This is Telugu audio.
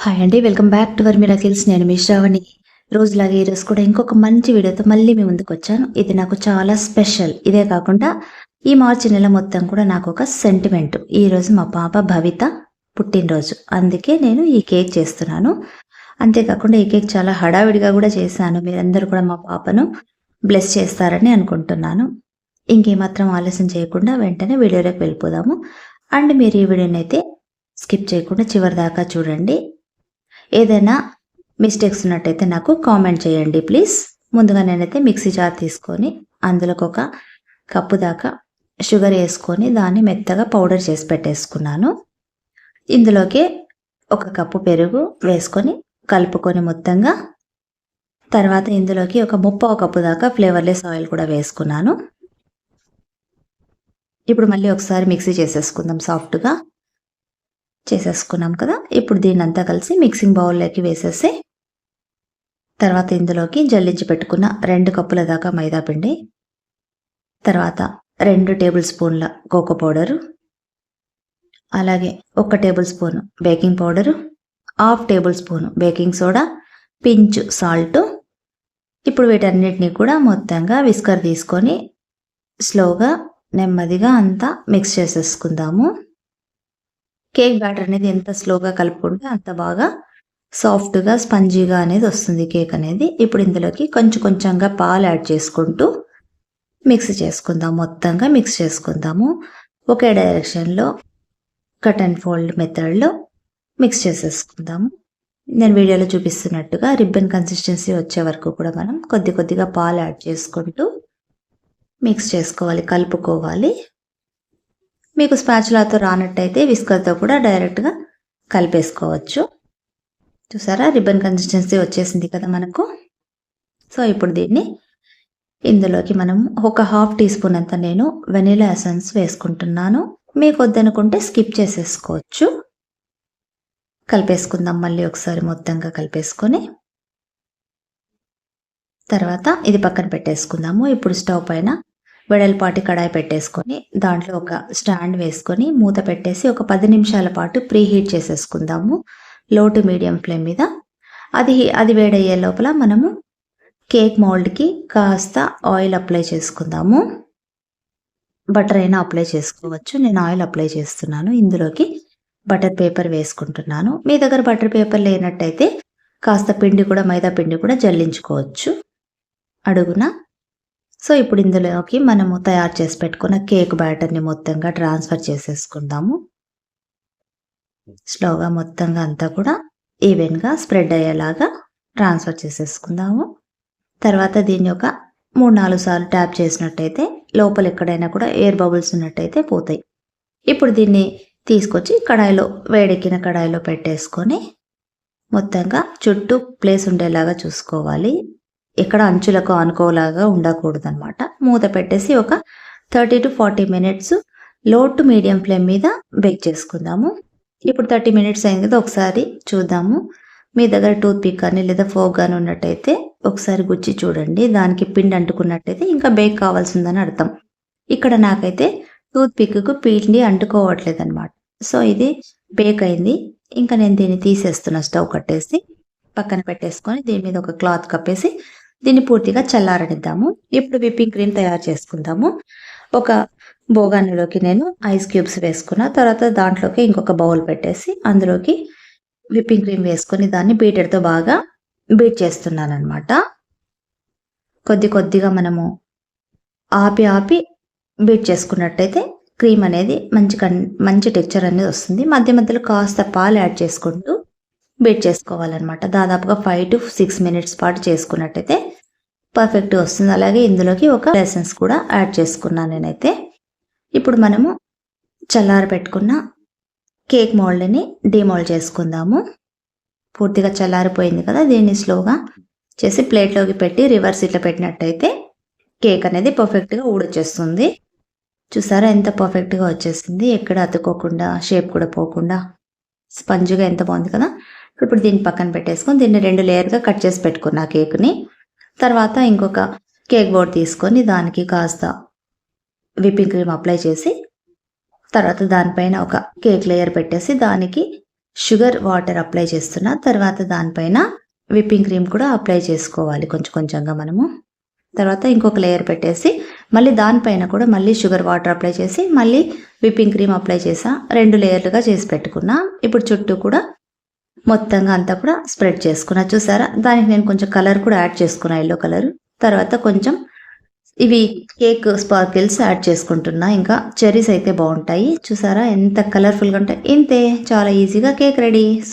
హాయ్ అండి. Welcome back to our miracles. నేను మీ శ్రావణి. రోజులాగే ఈరోజు కూడా ఇంకొక మంచి వీడియోతో మళ్ళీ మీ ముందుకొచ్చాను. ఇది నాకు చాలా స్పెషల్. ఇదే కాకుండా ఈ మార్చి నెల మొత్తం కూడా నాకు ఒక సెంటిమెంట్. ఈరోజు మా పాప భవిత పుట్టినరోజు. అందుకే నేను ఈ కేక్ చేస్తున్నాను. అంతేకాకుండా ఈ కేక్ చాలా హడావిడిగా కూడా చేశాను. మీరందరూ కూడా మా పాపను బ్లెస్ చేస్తారని అనుకుంటున్నాను. ఇంకేమాత్రం ఆలస్యం చేయకుండా వెంటనే వీడియోలోకి వెళ్ళిపోదాము. అండ్ మీరు ఈ వీడియోని అయితే స్కిప్ చేయకుండా చివరి దాకా చూడండి. ఏదైనా మిస్టేక్స్ ఉన్నట్టయితే నాకు కామెంట్ చేయండి ప్లీజ్. ముందుగా నేనైతే మిక్సీ జార్ తీసుకొని అందులోకి ఒక కప్పు దాకా షుగర్ వేసుకొని దాన్ని మెత్తగా పౌడర్ చేసి పెట్టేసుకున్నాను. ఇందులోకి ఒక కప్పు పెరుగు వేసుకొని కలుపుకొని మొత్తంగా, తర్వాత ఇందులోకి ఒక 1/2 కప్పు దాకా ఫ్లేవర్లెస్ ఆయిల్ కూడా వేసుకున్నాను. ఇప్పుడు మళ్ళీ ఒకసారి మిక్సీ చేసేసుకుందాం. సాఫ్ట్గా చేసేసుకున్నాం కదా. ఇప్పుడు దీన్ని అంతా కలిసి మిక్సింగ్ బౌల్లోకి వేసేసి, తర్వాత ఇందులోకి జల్లించి పెట్టుకున్న 2 కప్పుల దాకా మైదా పిండి, తర్వాత 2 టేబుల్ స్పూన్ల కోకో పౌడరు, అలాగే 1 table spoon baking powder, 1/2 table spoon baking soda, pinch salt. ఇప్పుడు వీటన్నిటిని కూడా మొత్తంగా విస్కర్ తీసుకొని స్లోగా నెమ్మదిగా అంతా మిక్స్ చేసేసుకుందాము. కేక్ బ్యాటర్ అనేది ఎంత స్లోగా కలుపుకుంటే అంత బాగా సాఫ్ట్గా స్పంజీగా అనేది వస్తుంది కేక్ అనేది. ఇప్పుడు ఇందులోకి కొంచెంగా పాలు యాడ్ చేసుకుంటూ మిక్స్ చేసుకుందాం. మొత్తంగా మిక్స్ చేసుకుందాము. ఒకే డైరెక్షన్లో కట్ అండ్ ఫోల్డ్ మెథడ్లో మిక్స్ చేసేసుకుందాము. నేను వీడియోలో చూపిస్తున్నట్టుగా రిబ్బన్ కన్సిస్టెన్సీ వచ్చే వరకు కూడా మనం కొద్దిగా పాలు యాడ్ చేసుకుంటూ మిక్స్ చేసుకోవాలి, కలుపుకోవాలి. మీకు స్పాచులాతో రానట్టయితే విస్కర్తో కూడా డైరెక్ట్గా కలిపేసుకోవచ్చు. చూసారా, రిబ్బన్ కన్సిస్టెన్సీ వచ్చేసింది కదా మనకు. సో ఇప్పుడు దీన్ని ఇందులోకి మనం ఒక 1/2 టీ స్పూన్ అంత నేను వెనిలా ఎసెన్స్ వేసుకుంటున్నాను. మీకు వద్దనుకుంటే స్కిప్ చేసేసుకోవచ్చు. కలిపేసుకుందాం మళ్ళీ ఒకసారి మొత్తంగా కలిపేసుకొని, తర్వాత ఇది పక్కన పెట్టేసుకుందాము. ఇప్పుడు స్టవ్ పైన వెడల్పాటి కడాయి పెట్టేసుకొని దాంట్లో ఒక స్టాండ్ వేసుకొని మూత పెట్టేసి ఒక 10 నిమిషాల పాటు ప్రీ హీట్ చేసేసుకుందాము లో టు మీడియం ఫ్లేమ్ మీద. అది వేడయ్యే లోపల మనము కేక్ మౌల్డ్కి కాస్త ఆయిల్ అప్లై చేసుకుందాము. బటర్ అయినా అప్లై చేసుకోవచ్చు. నేను ఆయిల్ అప్లై చేస్తున్నాను. ఇందులోకి బటర్ పేపర్ వేసుకుంటున్నాను. మీ దగ్గర బటర్ పేపర్ లేనట్టయితే కాస్త పిండి కూడా, మైదా పిండి కూడా జల్లించుకోవచ్చు అడుగున. సో ఇప్పుడు ఇందులోకి మనము తయారు చేసి పెట్టుకున్న కేక్ బ్యాటర్ని మొత్తంగా ట్రాన్స్ఫర్ చేసేసుకుందాము. స్లోగా మొత్తంగా అంతా కూడా ఈవెన్గా స్ప్రెడ్ అయ్యేలాగా ట్రాన్స్ఫర్ చేసేసుకుందాము. తర్వాత దీన్ని ఒక 3-4 సార్లు ట్యాప్ చేసినట్టయితే లోపల ఎక్కడైనా కూడా ఎయిర్ బబుల్స్ ఉన్నట్టయితే పోతాయి. ఇప్పుడు దీన్ని తీసుకొచ్చి కడాయిలో, వేడెక్కిన కడాయిలో పెట్టేసుకొని మొత్తంగా చుట్టూ ప్లేస్ ఉండేలాగా చూసుకోవాలి. ఇక్కడ అంచులకు ఆనుకోలాగా ఉండకూడదు అనమాట. మూత పెట్టేసి ఒక 30 to 40 మినిట్స్ లో టు మీడియం ఫ్లేమ్ మీద బేక్ చేసుకుందాము. ఇప్పుడు 30 మినిట్స్ అయింది కదా, ఒకసారి చూద్దాము. మీ దగ్గర టూత్ పిక్ కానీ లేదా ఫోక్ కానీ ఉన్నట్టయితే ఒకసారి గుచ్చి చూడండి. దానికి పిండి అంటుకున్నట్టయితే ఇంకా బేక్ కావాల్సిందని అర్థం. ఇక్కడ నాకైతే టూత్ పిక్కు పిండి అంటుకోవట్లేదు అనమాట. సో ఇది బేక్ అయింది. ఇంకా నేను దీన్ని తీసేస్తున్నా. స్టవ్ కట్టేసి పక్కన పెట్టేసుకొని దీని మీద ఒక క్లాత్ కప్పేసి దీన్ని పూర్తిగా చల్లారనిద్దాము. ఇప్పుడు విప్పింగ్ క్రీమ్ తయారు చేసుకుందాము. ఒక బోగానిలోకి నేను ఐస్ క్యూబ్స్ వేసుకున్న తర్వాత దాంట్లోకి ఇంకొక బౌల్ పెట్టేసి అందులోకి విప్పింగ్ క్రీమ్ వేసుకొని దాన్ని బీటర్తో బాగా బీట్ చేస్తున్నాను అనమాట. కొద్దిగా మనము ఆపి బీట్ చేసుకున్నట్టయితే క్రీమ్ అనేది మంచి టెక్చర్ అనేది వస్తుంది. మధ్యలో కాస్త పాలు యాడ్ చేసుకుంటూ బీట్ చేసుకోవాలన్నమాట. దాదాపుగా 5 to 6 మినిట్స్ పాటు చేసుకున్నట్టయితే పర్ఫెక్ట్గా వస్తుంది. అలాగే ఇందులోకి ఒక ఎసెన్స్ కూడా యాడ్ చేసుకున్నాను నేనైతే. ఇప్పుడు మనము చల్లార పెట్టుకున్న కేక్ మౌల్డ్ని డీమౌల్డ్ చేసుకుందాము. పూర్తిగా చల్లారిపోయింది కదా, దీన్ని స్లోగా చేసి ప్లేట్లోకి పెట్టి రివర్స్ ఇట్లా పెట్టినట్టయితే కేక్ అనేది పర్ఫెక్ట్గా ఊడొచ్చేస్తుంది. చూసారా ఎంత పర్ఫెక్ట్గా వచ్చేసింది, ఎక్కడ అతుక్కోకుండా, షేప్ కూడా పోకుండా స్పంజ్గా ఎంత బాగుంది కదా. ఇప్పుడు దీన్ని పక్కన పెట్టేసుకొని దీన్ని 2 లేయర్గా కట్ చేసి పెట్టుకున్నా కేక్ని. తర్వాత ఇంకొక కేక్ బోర్డ్ తీసుకొని దానికి కాస్త విప్పింగ్ క్రీమ్ అప్లై చేసి తర్వాత దానిపైన ఒక కేక్ లేయర్ పెట్టేసి దానికి షుగర్ వాటర్ అప్లై చేస్తున్నా. తర్వాత దానిపైన విప్పింగ్ క్రీమ్ కూడా అప్లై చేసుకోవాలి కొంచెం కొంచెంగా మనము. తర్వాత ఇంకొక లేయర్ పెట్టేసి మళ్ళీ దానిపైన కూడా మళ్ళీ షుగర్ వాటర్ అప్లై చేసి మళ్ళీ విప్పింగ్ క్రీమ్ అప్లై చేసా. 2 లేయర్లుగా చేసి పెట్టుకున్నా. ఇప్పుడు చుట్టూ కూడా మొత్తంగా అంతా కూడా స్ప్రెడ్ చేసుకున్నా. చూసారా, దానికి నేను కొంచెం కలర్ కూడా యాడ్ చేసుకున్నా, యెల్లో కలర్. తర్వాత కొంచెం ఇవి కేక్ స్పార్కిల్స్ యాడ్ చేసుకుంటున్నా. ఇంకా చెర్రీస్ అయితే బాగుంటాయి. చూసారా ఎంత కలర్ఫుల్గా ఉంటాయి. ఇంతే, చాలా ఈజీగా కేక్ రెడీ.